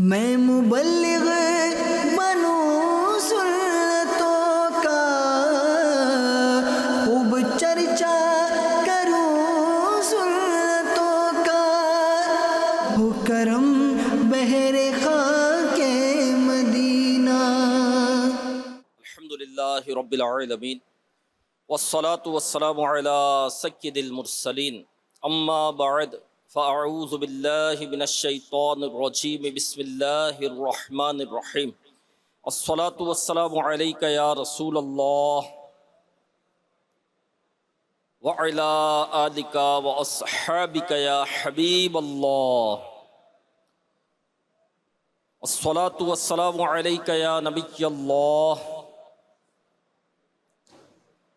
میں مبلغ بنوں سنتوں کا، خوب چرچا کروں سنتوں کا، ہو کرم بہر خاک مدینہ۔ الحمدللہ رب العالمین والصلاة والسلام علی سید المرسلین، اما بعد فاعوذ باللہ من الشیطان الرجیم، بسم اللہ الرحمن الرحیم۔ الصلاة والسلام علیک یا رسول اللہ وعلی آلک واصحابک یا حبیب اللہ۔ الصلاة والسلام علیک یا نبی اللہ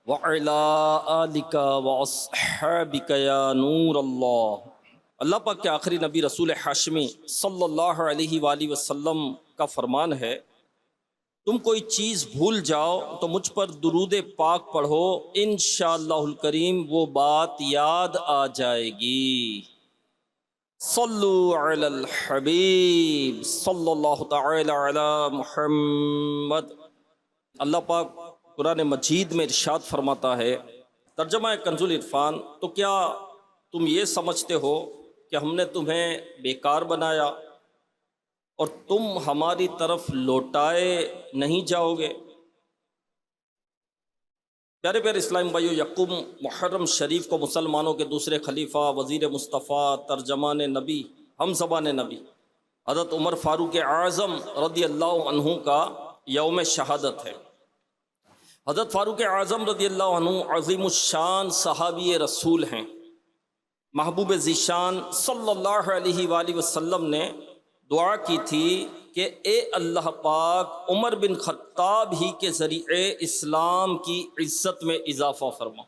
وَعَلَىٰ آلِكَ وَأَصْحَابِكَ يَا نور اللہ۔ اللہ پاک کے آخری نبی رسول ہاشمی صلی اللہ علیہ وآلہ وسلم کا فرمان ہے، تم کوئی چیز بھول جاؤ تو مجھ پر درود پاک پڑھو، انشاءاللہ الکریم وہ بات یاد آ جائے گی۔ صلو علی الحبیب صلی اللہ تعالی علی محمد۔ اللہ پاک قرآن مجید میں ارشاد فرماتا ہے، ترجمہ کنز العرفان، تو کیا تم یہ سمجھتے ہو کہ ہم نے تمہیں بیکار بنایا اور تم ہماری طرف لوٹائے نہیں جاؤ گے؟ پیارے پیارے اسلام بھائیو، یکم محرم شریف کو مسلمانوں کے دوسرے خلیفہ، وزیر مصطفیٰ، ترجمان نبی، ہم زبان نبی حضرت عمر فاروق اعظم رضی اللہ عنہ کا یوم شہادت ہے۔ حضرت فاروق اعظم رضی اللہ عنہ عظیم الشان صحابی رسول ہیں۔ محبوب ذیشان صلی اللہ علیہ وآلہ وسلم نے دعا کی تھی کہ اے اللہ پاک، عمر بن خطاب ہی کے ذریعے اسلام کی عزت میں اضافہ فرما۔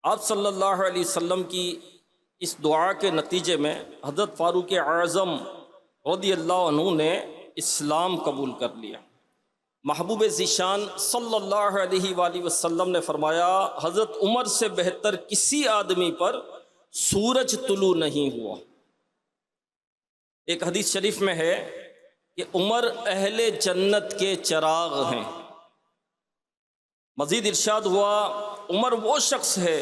آپ صلی اللہ علیہ وسلم کی اس دعا کے نتیجے میں حضرت فاروق اعظم رضی اللہ عنہ نے اسلام قبول کر لیا۔ محبوب ذیشان صلی اللہ علیہ وآلہ وسلم نے فرمایا، حضرت عمر سے بہتر کسی آدمی پر سورج طلوع نہیں ہوا۔ ایک حدیث شریف میں ہے کہ عمر اہل جنت کے چراغ ہیں۔ مزید ارشاد ہوا، عمر وہ شخص ہے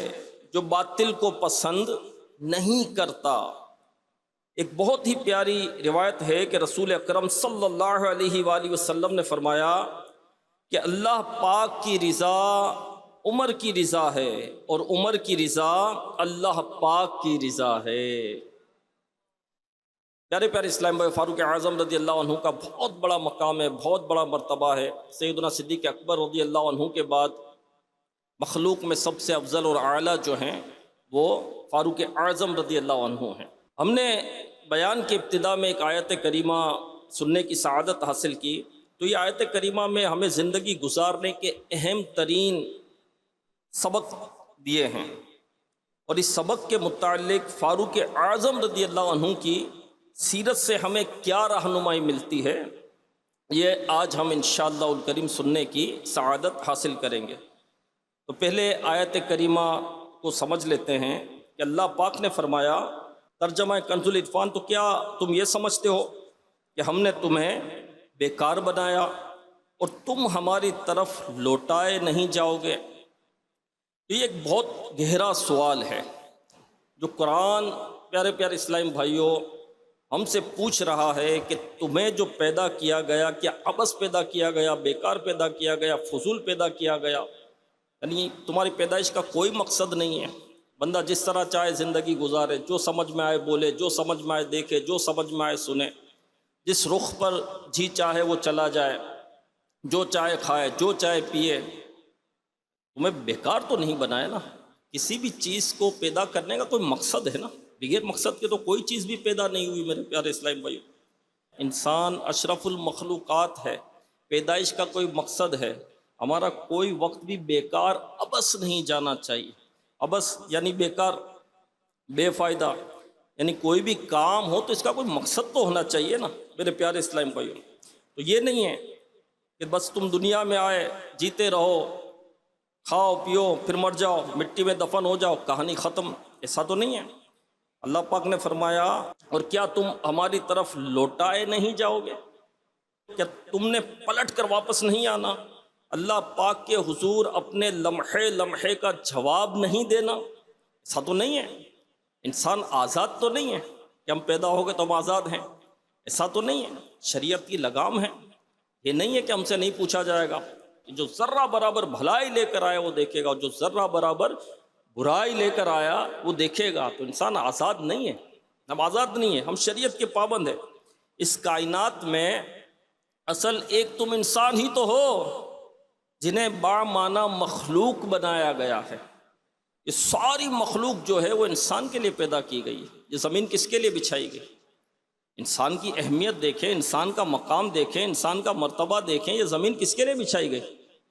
جو باطل کو پسند نہیں کرتا۔ ایک بہت ہی پیاری روایت ہے کہ رسول اکرم صلی اللہ علیہ وآلہ وسلم نے فرمایا کہ اللہ پاک کی رضا عمر کی رضا ہے اور عمر کی رضا اللہ پاک کی رضا ہے۔ پیارے پیارے اسلام بھائی، فاروق اعظم رضی اللہ عنہ کا بہت بڑا مقام ہے، بہت بڑا مرتبہ ہے۔ سیدنا صدیق اکبر رضی اللہ عنہ کے بعد مخلوق میں سب سے افضل اور اعلیٰ جو ہیں وہ فاروق اعظم رضی اللہ عنہ ہیں۔ ہم نے بیان کی ابتدا میں ایک آیت کریمہ سننے کی سعادت حاصل کی، تو یہ آیت کریمہ میں ہمیں زندگی گزارنے کے اہم ترین سبق دیے ہیں، اور اس سبق کے متعلق فاروق اعظم رضی اللہ عنہ کی سیرت سے ہمیں کیا رہنمائی ملتی ہے، یہ آج ہم انشاءاللہ الکریم سننے کی سعادت حاصل کریں گے۔ تو پہلے آیت کریمہ کو سمجھ لیتے ہیں کہ اللہ پاک نے فرمایا، ترجمہ کنز العرفان، تو کیا تم یہ سمجھتے ہو کہ ہم نے تمہیں بیکار بنایا اور تم ہماری طرف لوٹائے نہیں جاؤ گے؟ یہ ایک بہت گہرا سوال ہے جو قرآن پیارے پیارے اسلام بھائیوں ہم سے پوچھ رہا ہے کہ تمہیں جو پیدا کیا گیا، کیا عبث پیدا کیا گیا، بیکار پیدا کیا گیا، فضول پیدا کیا گیا؟ یعنی تمہاری پیدائش کا کوئی مقصد نہیں ہے۔ بندہ جس طرح چاہے زندگی گزارے، جو سمجھ میں آئے بولے، جو سمجھ میں آئے دیکھے، جو سمجھ میں آئے سنے، جس رخ پر جی چاہے وہ چلا جائے، جو چاہے کھائے، جو چاہے پیے۔ تمہیں بیکار تو نہیں بنایا نا؟ کسی بھی چیز کو پیدا کرنے کا کوئی مقصد ہے نا، بغیر مقصد کے تو کوئی چیز بھی پیدا نہیں ہوئی میرے پیارے اسلام بھائیو۔ انسان اشرف المخلوقات ہے، پیدائش کا کوئی مقصد ہے۔ ہمارا کوئی وقت بھی بیکار عبث نہیں جانا چاہیے۔ عبث یعنی بیکار، بے فائدہ، یعنی کوئی بھی کام ہو تو اس کا کوئی مقصد تو ہونا چاہیے نا میرے پیارے اسلام بھائیو۔ تو یہ نہیں ہے کہ بس تم دنیا میں آئے، جیتے رہو، کھاؤ پیو، پھر مر جاؤ، مٹی میں دفن ہو جاؤ، کہانی ختم، ایسا تو نہیں ہے۔ اللہ پاک نے فرمایا اور کیا تم ہماری طرف لوٹائے نہیں جاؤ گے، کیا تم نے پلٹ کر واپس نہیں آنا، اللہ پاک کے حضور اپنے لمحے لمحے کا جواب نہیں دینا؟ ایسا تو نہیں ہے، انسان آزاد تو نہیں ہے کہ ہم پیدا ہو گئے تو ہم آزاد ہیں، ایسا تو نہیں ہے، شریعت کی لگام ہے، یہ نہیں ہے کہ ہم سے نہیں پوچھا جائے گا، جو ذرہ برابر بھلائی لے کر آیا وہ دیکھے گا، جو ذرہ برابر برائی لے کر آیا وہ دیکھے گا۔ تو انسان آزاد نہیں ہے، ہم آزاد نہیں ہیں، ہم شریعت کے پابند ہیں۔ اس کائنات میں اصل ایک تم انسان ہی تو ہو جنہیں بامعنی مخلوق بنایا گیا ہے۔ یہ ساری مخلوق جو ہے وہ انسان کے لیے پیدا کی گئی ہے۔ یہ زمین کس کے لیے بچھائی گئی؟ انسان کی اہمیت دیکھیں، انسان کا مقام دیکھیں، انسان کا مرتبہ دیکھیں، یہ زمین کس کے لیے بچھائی گئی؟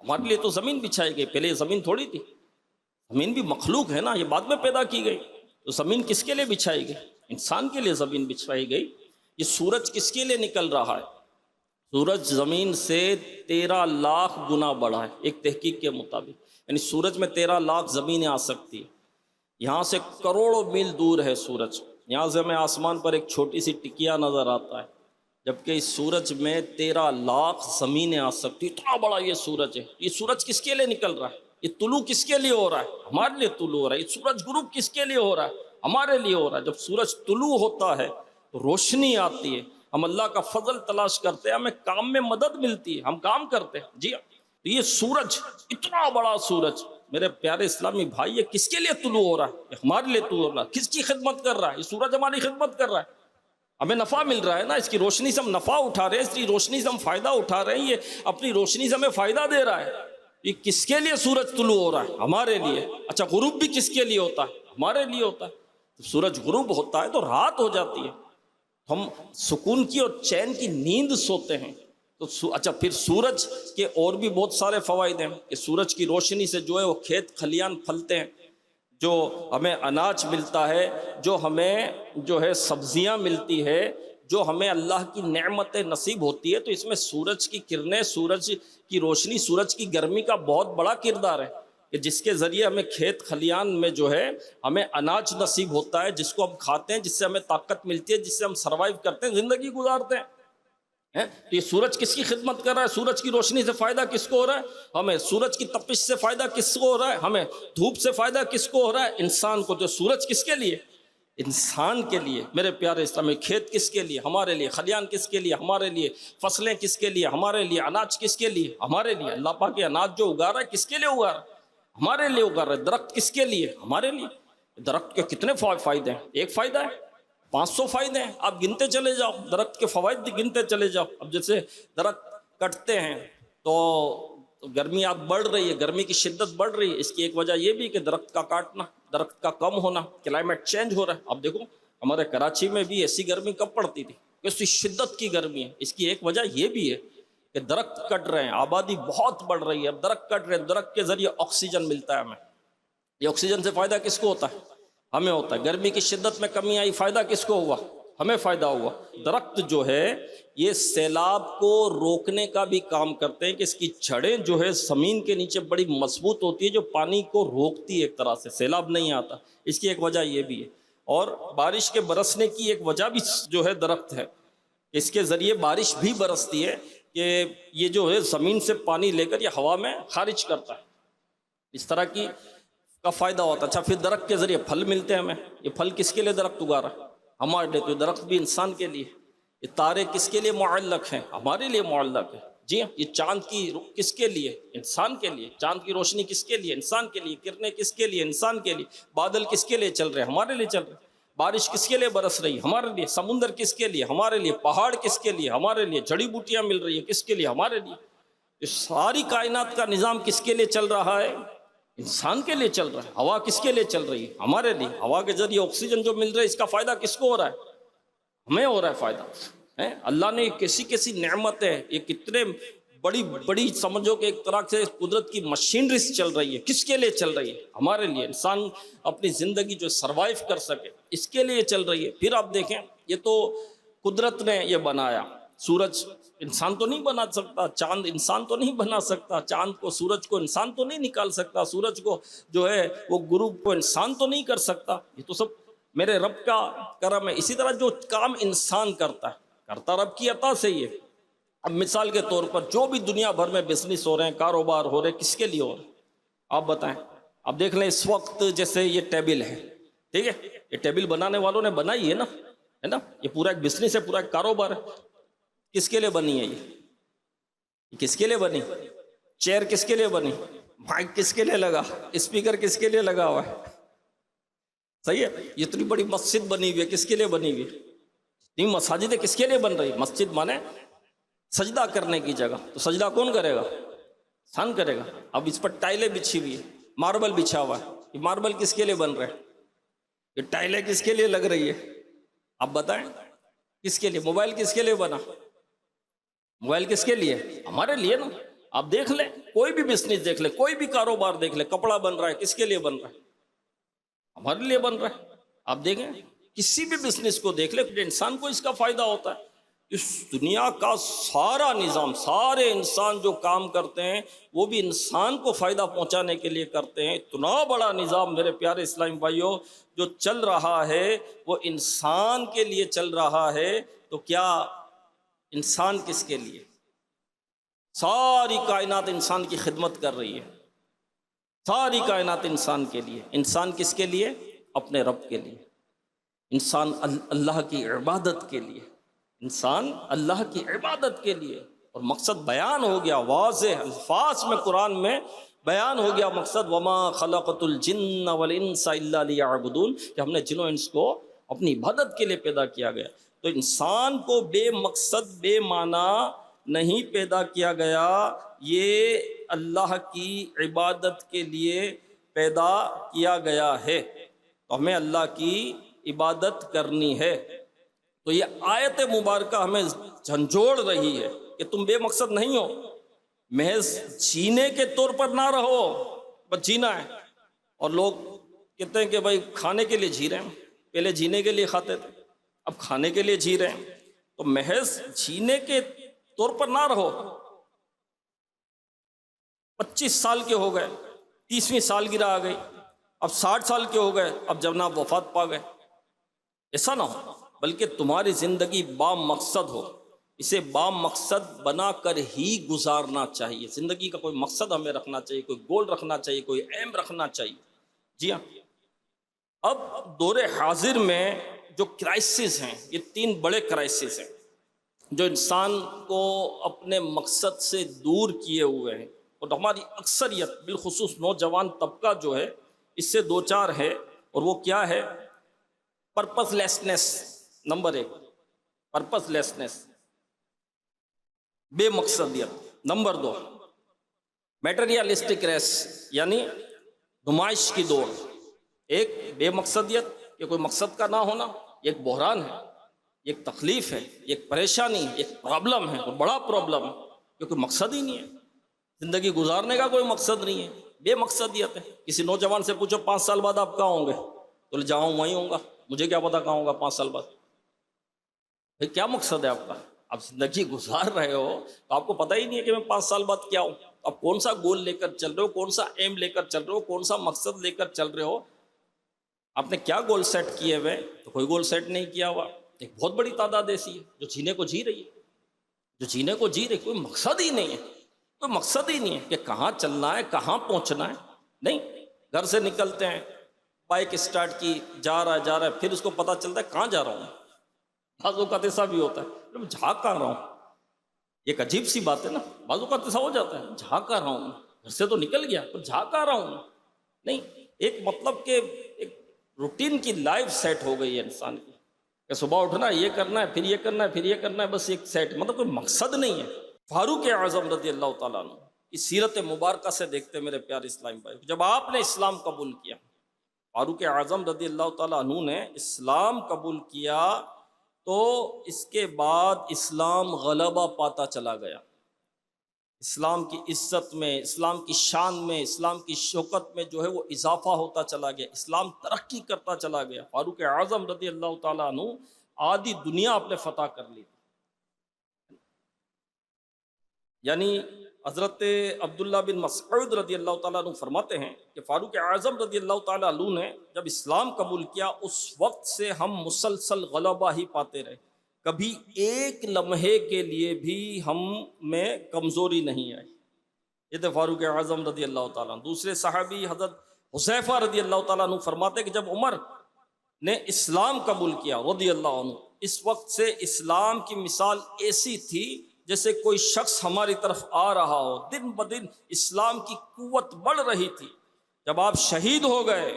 ہمارے لیے تو زمین بچھائی گئی، پہلے یہ زمین تھوڑی تھی، زمین بھی مخلوق ہے نا، یہ بعد میں پیدا کی گئی۔ تو زمین کس کے لیے بچھائی گئی؟ انسان کے لیے زمین بچھائی گئی۔ یہ سورج کس کے لیے نکل رہا ہے؟ سورج زمین سے 13 لاکھ گنا بڑا ہے ایک تحقیق کے مطابق، یعنی سورج میں 13 لاکھ زمینیں آ سکتی ہیں۔ یہاں سے کروڑوں میل دور ہے سورج، یہاں سے ہمیں آسمان پر ایک چھوٹی سی ٹکیا نظر آتا ہے، جبکہ اس سورج میں 13 لاکھ زمینیں آ سکتی، اتنا بڑا یہ سورج ہے۔ یہ سورج کس کے لیے نکل رہا ہے؟ یہ طلوع کس کے لیے ہو رہا ہے؟ ہمارے لیے طلوع ہو رہا ہے۔ یہ سورج غروب کس کے لیے ہو رہا ہے؟ ہمارے لیے ہو رہا ہے۔ جب سورج طلوع ہوتا ہے تو روشنی آتی ہے، ہم اللہ کا فضل تلاش کرتے ہیں، ہمیں کام میں مدد ملتی ہے، ہم کام کرتے ہیں۔ جی یہ سورج، اتنا بڑا سورج، میرے پیارے اسلامی بھائی، یہ کس کے لیے طلوع ہو رہا ہے؟ یہ ہمارے لیے طلوع ہو رہا ہے۔ کس کی خدمت کر رہا ہے؟ یہ سورج ہماری خدمت کر رہا ہے، ہمیں نفع مل رہا ہے نا، اس کی روشنی سے ہم نفع اٹھا رہے ہیں، اس کی روشنی سے ہم فائدہ اٹھا رہے ہیں، یہ اپنی روشنی سے ہمیں فائدہ دے رہا ہے۔ یہ کس کے لیے سورج طلوع ہو رہا ہے؟ ہمارے لیے۔ اچھا، غروب بھی کس کے لیے ہوتا ہے؟ ہمارے لیے ہوتا ہے۔ سورج غروب ہوتا ہے تو رات ہو جاتی ہے، ہم سکون کی اور چین کی نیند سوتے ہیں۔ تو اچھا، پھر سورج کے اور بھی بہت سارے فوائد ہیں کہ سورج کی روشنی سے جو ہے وہ کھیت کھلیان پھلتے ہیں، جو ہمیں اناج ملتا ہے، جو ہمیں جو ہے سبزیاں ملتی ہے، جو ہمیں اللہ کی نعمتیں نصیب ہوتی ہے۔ تو اس میں سورج کی کرنیں، سورج کی روشنی، سورج کی گرمی کا بہت بڑا کردار ہے کہ جس کے ذریعے ہمیں کھیت کھلیان میں جو ہے ہمیں اناج نصیب ہوتا ہے، جس کو ہم کھاتے ہیں، جس سے ہمیں طاقت ملتی ہے، جس سے ہم سروائیو کرتے ہیں، زندگی گزارتے ہیں۔ تو یہ سورج کس کی خدمت کر رہا ہے؟ سورج کی روشنی سے فائدہ کس کو ہو رہا ہے؟ ہمیں۔ سورج کی تپش سے فائدہ کس کو ہو رہا ہے؟ ہمیں۔ دھوپ سے فائدہ کس کو ہو رہا ہے؟ انسان کو۔ تو سورج کس کے لیے؟ انسان کے لیے۔ میرے پیارے اسلامی، کھیت کس کے لیے؟ ہمارے لیے۔ کھلیان کس کے لیے؟ ہمارے لیے۔ فصلیں کس کے لیے؟ ہمارے لیے۔ اناج کس کے لیے؟ ہمارے لیے۔ اللہ پاک کے اناج جو اگا رہا ہے کس کے لیے اگا رہا ہے؟ ہمارے لیے اگا رہا ہے۔ درخت کس کے لیے؟ ہمارے لیے۔ درخت کے کتنے فائدے ہیں؟ ایک فائدہ ہے، 500 فائدے ہیں، آپ گنتے چلے جاؤ، درخت کے فوائد گنتے چلے جاؤ۔ اب جیسے درخت کٹتے ہیں تو گرمی آپ بڑھ رہی ہے، گرمی کی شدت بڑھ رہی ہے، اس کی ایک وجہ یہ بھی کہ درخت کا کاٹنا، درخت کا کم ہونا، کلائمیٹ چینج ہو رہا ہے۔ اب دیکھو ہمارے کراچی میں بھی ایسی گرمی کب پڑتی تھی، کیسی شدت کی گرمی ہے۔ اس کی ایک وجہ یہ بھی ہے کہ درخت کٹ رہے ہیں، آبادی بہت بڑھ رہی ہے، اب درخت کٹ رہے ہیں، درخت کے ذریعے آکسیجن ملتا ہے ہمیں۔ یہ آکسیجن سے فائدہ کس کو ہوتا ہے؟ ہمیں ہوتا ہے۔ گرمی کی شدت میں کمی آئی، فائدہ کس کو ہوا؟ ہمیں فائدہ ہوا۔ درخت جو ہے یہ سیلاب کو روکنے کا بھی کام کرتے ہیں کہ اس کی جڑیں جو ہے زمین کے نیچے بڑی مضبوط ہوتی ہے، جو پانی کو روکتی ہے، ایک طرح سے سیلاب نہیں آتا۔ اس کی ایک وجہ یہ بھی ہے، اور بارش کے برسنے کی ایک وجہ بھی جو ہے درخت ہے، اس کے ذریعے بارش بھی برستی ہے کہ یہ جو ہے زمین سے پانی لے کر یہ ہوا میں خارج کرتا ہے، اس طرح کی کا فائدہ ہوتا ہے۔ اچھا، پھر درخت کے ذریعے پھل ملتے ہیں ہمیں۔ یہ پھل کس کے لیے درخت اگا رہا ہے؟ ہمارے لیے۔ تو درخت بھی انسان کے لیے۔ یہ تارے کس کے لیے معلق ہیں؟ ہمارے لیے معلق ہے۔ جی ہاں، یہ چاند کی کس کے لیے؟ انسان کے لیے۔ چاند کی روشنی کس کے لیے؟ انسان کے لیے۔ کرنیں کس کے لیے؟ انسان کے لیے۔ بادل کس کے لیے چل رہے ہیں؟ ہمارے لیے چل رہے ہیں۔ بارش کس کے لیے برس رہی ہے؟ ہمارے لیے۔ سمندر کس کے لیے؟ ہمارے لیے۔ پہاڑ کس کے لیے؟ ہمارے لیے۔ جڑی بوٹیاں مل رہی ہیں کس کے لیے؟ ہمارے لیے۔ یہ ساری کائنات کا نظام کس کے لیے چل رہا ہے؟ انسان کے لیے چل رہا ہے۔ ہوا کس کے لیے چل رہی ہے؟ ہمارے لیے۔ ہوا کے ذریعے آکسیجن جو مل رہا ہے، اس کا فائدہ کس کو ہو رہا ہے؟ ہمیں ہو رہا ہے فائدہ۔ اللہ نے کیسی کیسی نعمتیں، یہ کتنے بڑی بڑی، سمجھو کہ ایک طرح سے قدرت کی مشینریز چل رہی ہے، کس کے لیے چل رہی ہے؟ ہمارے لیے۔ انسان اپنی زندگی جو سروائیو کر سکے، اس کے لیے چل رہی ہے۔ پھر آپ دیکھیں، یہ تو قدرت نے یہ بنایا۔ سورج انسان تو نہیں بنا سکتا، چاند انسان تو نہیں بنا سکتا، چاند کو، سورج کو انسان تو نہیں نکال سکتا، سورج کو جو ہے وہ غروب کو انسان تو نہیں کر سکتا۔ یہ تو سب میرے رب کا کرم ہے۔ اسی طرح جو کام انسان کرتا ہے کرتا رب کی عطا سے ہی ہے۔ اب مثال کے طور پر جو بھی دنیا بھر میں بزنس ہو رہے ہیں، کاروبار ہو رہے ہیں، کس کے لیے ہو رہے ہیں آپ بتائیں؟ اب دیکھ لیں اس وقت جیسے یہ ٹیبل ہے، ٹھیک ہے، یہ ٹیبل بنانے والوں نے بنائی ہے نا، یہ پورا ایک بزنس ہے، پورا ایک کاروبار ہے۔ کس کے لیے بنی ہے یہ کس کے لیے بنی؟ چیئر کس کے لیے بنی؟ مائک کس کے لیے لگا؟ اسپیکر کس کے لیے لگا ہوا ہے؟ صحیح ہے۔ یہ اتنی بڑی مسجد بنی ہوئی ہے، کس کے لیے بنی ہوئی ہے؟ اتنی مساجدیں کس کے لیے بن رہی؟ مسجد مانے سجدہ کرنے کی جگہ، تو سجدہ کون کرے گا؟ انسان کرے گا۔ اب اس پر ٹائلیں بچھی ہوئی ہے، ماربل بچھا ہوا ہے، یہ ماربل کس کے لیے بن رہے ہیں؟ یہ ٹائلیں کس کے لیے لگ رہی ہے؟ آپ بتائیں کس کے لیے؟ موبائل کس کے لیے بنا؟ موبائل کس کے لیے؟ ہمارے لیے نا۔ آپ دیکھ لیں کوئی بھی بزنس دیکھ لیں، کوئی بھی کاروبار دیکھ لیں، کپڑا بن رہا ہے کس کے لیے بن رہا ہے؟ ہمارے لیے بن رہا ہے۔ آپ دیکھیں کسی بھی بزنس کو دیکھ لیں، انسان کو اس کا فائدہ ہوتا ہے۔ اس دنیا کا سارا نظام، سارے انسان جو کام کرتے ہیں وہ بھی انسان کو فائدہ پہنچانے کے لیے کرتے ہیں۔ اتنا بڑا نظام میرے پیارے اسلامی بھائیوں جو چل رہا ہے وہ انسان کے لیے چل رہا ہے، تو کیا انسان کس کے لیے؟ ساری کائنات انسان کی خدمت کر رہی ہے، ساری کائنات انسان کے لیے۔ انسان کس کے لیے؟ اپنے رب کے لیے۔ انسان اللہ کی عبادت کے لیے، انسان اللہ کی عبادت کے لیے۔ اور مقصد بیان ہو گیا، واضح الفاظ میں قرآن میں بیان ہو گیا مقصد، وما خلقت الجن والانس الا لیعبدون، کہ ہم نے جن و انس کو اپنی عبادت کے لیے پیدا کیا گیا۔ تو انسان کو بے مقصد بے معنی نہیں پیدا کیا گیا، یہ اللہ کی عبادت کے لیے پیدا کیا گیا ہے۔ تو ہمیں اللہ کی عبادت کرنی ہے۔ تو یہ آیت مبارکہ ہمیں جھنجھوڑ رہی ہے کہ تم بے مقصد نہیں ہو، محض جینے کے طور پر نہ رہو، بس جینا ہے۔ اور لوگ کہتے ہیں کہ بھائی کھانے کے لیے جی رہے ہیں، پہلے جینے کے لیے کھاتے تھے، اب کھانے کے لیے جی رہے ہیں۔ تو محض جینے کے طور پر نہ رہو۔ 25 سال کے ہو گئے، 30ویں سالگرہ آ گئی، اب 60 سال کے ہو گئے، اب جناب وفات پا گئے، ایسا نہ ہو، بلکہ تمہاری زندگی با مقصد ہو، اسے با مقصد بنا کر ہی گزارنا چاہیے۔ زندگی کا کوئی مقصد ہمیں رکھنا چاہیے، کوئی گول رکھنا چاہیے، کوئی ایم رکھنا چاہیے۔ جی ہاں، اب دور حاضر میں جو کرائسس ہیں، یہ 3 بڑے کرائسس ہیں جو انسان کو اپنے مقصد سے دور کیے ہوئے ہیں، اور ہماری اکثریت بالخصوص نوجوان طبقہ جو ہے اس سے 2-4 ہے، اور وہ کیا ہے؟ Purpose lessons, number 1 purpose lessons, بے مقصدیت۔ نمبر 2 میٹریلسٹک ریس، یعنی نمائش کی دوڑ۔ ایک بے مقصدیت کہ کوئی مقصد کا نہ ہونا، یہ ایک بحران ہے، یہ ایک تکلیف ہے، یہ ایک پریشانی ہے، ایک پرابلم ہے، اور بڑا پرابلم ہے، کیونکہ مقصد ہی نہیں ہے، زندگی گزارنے کا کوئی مقصد نہیں ہے، بے مقصدیت ہے۔ کسی نوجوان سے پوچھو 5 سال بعد آپ کہاں ہوں گے؟ تو جاؤں وہیں ہوں گا، مجھے کیا پتا کہاں ہوگا 5 سال بعد۔ بھائی کیا مقصد ہے آپ کا؟ آپ زندگی گزار رہے ہو تو آپ کو پتہ ہی نہیں ہے کہ میں 5 سال بعد کیا ہوں۔ آپ کون سا گول لے کر چل رہے ہو، کون سا ایم لے کر چل رہے ہو، کون سا مقصد لے کر چل رہے ہو؟ آپ نے کیا گول سیٹ کیے ہوئے؟ تو کوئی گول سیٹ نہیں کیا ہوا۔ ایک بہت بڑی تعداد ایسی ہے جو جینے کو جی رہی ہے، جو جینے کو جی رہی، کوئی مقصد ہی نہیں ہے، کوئی مقصد ہی نہیں ہے کہ کہاں چلنا ہے، کہاں پہنچنا ہے۔ نہیں، گھر سے نکلتے ہیں، بائک اسٹارٹ کی، جا رہا ہے، پھر اس کو پتہ چلتا ہے کہاں جا رہا ہوں۔ بعض اوقات ایسا بھی ہوتا ہے میں جھاگ کہاں رہا ہوں، ایک عجیب سی بات ہے نا، بعض اوقات ایسا ہو جاتا ہے جھاگ کہاں رہا ہوں، گھر سے تو نکل گیا پر جھاگ کہاں رہا ہوں۔ نہیں، ایک مطلب کہ ایک روٹین کی لائف سیٹ ہو گئی ہے انسان کی، کہ صبح اٹھنا ہے، یہ کرنا ہے، پھر یہ کرنا ہے، پھر یہ کرنا ہے، بس ایک سیٹ، مطلب کوئی مقصد نہیں ہے۔ فاروق اعظم رضی اللہ تعالیٰ عنہ اس سیرت مبارکہ سے دیکھتے میرے پیارے اسلامی بھائی، جب آپ نے اسلام قبول کیا، فاروق اعظم رضی اللہ تعالیٰ عنہ نے اسلام قبول کیا، تو اس کے بعد اسلام غلبہ پاتا چلا گیا، اسلام کی عزت میں، اسلام کی شان میں، اسلام کی شوکت میں جو ہے وہ اضافہ ہوتا چلا گیا، اسلام ترقی کرتا چلا گیا۔ فاروق اعظم رضی اللہ تعالیٰ عنہ آدھی دنیا آپ نے فتح کر لی، یعنی حضرت عبداللہ بن مسعود رضی اللہ تعالیٰ عنہ فرماتے ہیں کہ فاروق اعظم رضی اللہ تعالیٰ عنہ نے جب اسلام قبول کیا اس وقت سے ہم مسلسل غلبہ ہی پاتے رہے، کبھی ایک لمحے کے لیے بھی ہم میں کمزوری نہیں آئی۔ یہ تھے فاروق اعظم رضی اللہ تعالیٰ عنہ۔ دوسرے صحابی حضرت حذیفہ رضی اللہ تعالیٰ عنہ فرماتے کہ جب عمر نے اسلام قبول کیا رضی اللہ عنہ، اس وقت سے اسلام کی مثال ایسی تھی جیسے کوئی شخص ہماری طرف آ رہا ہو، دن بدن اسلام کی قوت بڑھ رہی تھی۔ جب آپ شہید ہو گئے،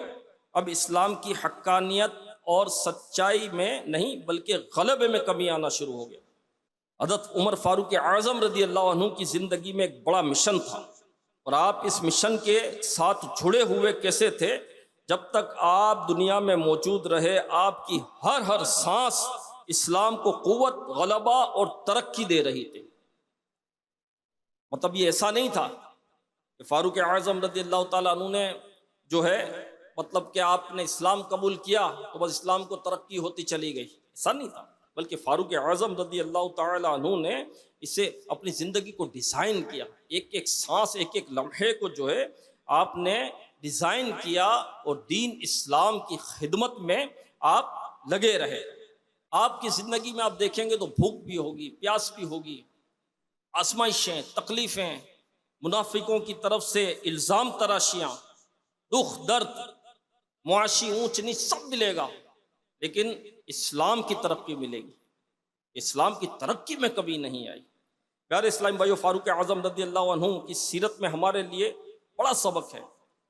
اب اسلام کی حقانیت اور سچائی میں نہیں بلکہ غلبے میں کمی آنا شروع ہو گیا۔ حضرت عمر فاروق اعظم رضی اللہ عنہ کی زندگی میں ایک بڑا مشن تھا، اور آپ اس مشن کے ساتھ جڑے ہوئے کیسے تھے؟ جب تک آپ دنیا میں موجود رہے، آپ کی ہر سانس اسلام کو قوت، غلبہ اور ترقی دے رہی تھی۔ مطلب یہ ایسا نہیں تھا کہ فاروق اعظم رضی اللہ تعالیٰ عنہ نے جو ہے مطلب کہ آپ نے اسلام قبول کیا تو بس اسلام کو ترقی ہوتی چلی گئی، ایسا نہیں تھا، بلکہ فاروق اعظم رضی اللہ تعالیٰ عنہ نے اسے اپنی زندگی کو ڈیزائن کیا، ایک سانس، ایک لمحے کو جو ہے آپ نے ڈیزائن کیا، اور دین اسلام کی خدمت میں آپ لگے رہے۔ آپ کی زندگی میں آپ دیکھیں گے تو بھوک بھی ہوگی، پیاس بھی ہوگی، آزمائشیں، تکلیفیں، منافقوں کی طرف سے الزام تراشیاں، دکھ درد، معاشی اونچ نیچ سب ملے گا، لیکن اسلام کی ترقی ملے گی۔ اسلام کی ترقی میں کبھی نہیں آئی۔ پیارے اسلام بھائیو، فاروق اعظم رضی اللہ عنہ کی سیرت میں ہمارے لیے بڑا سبق ہے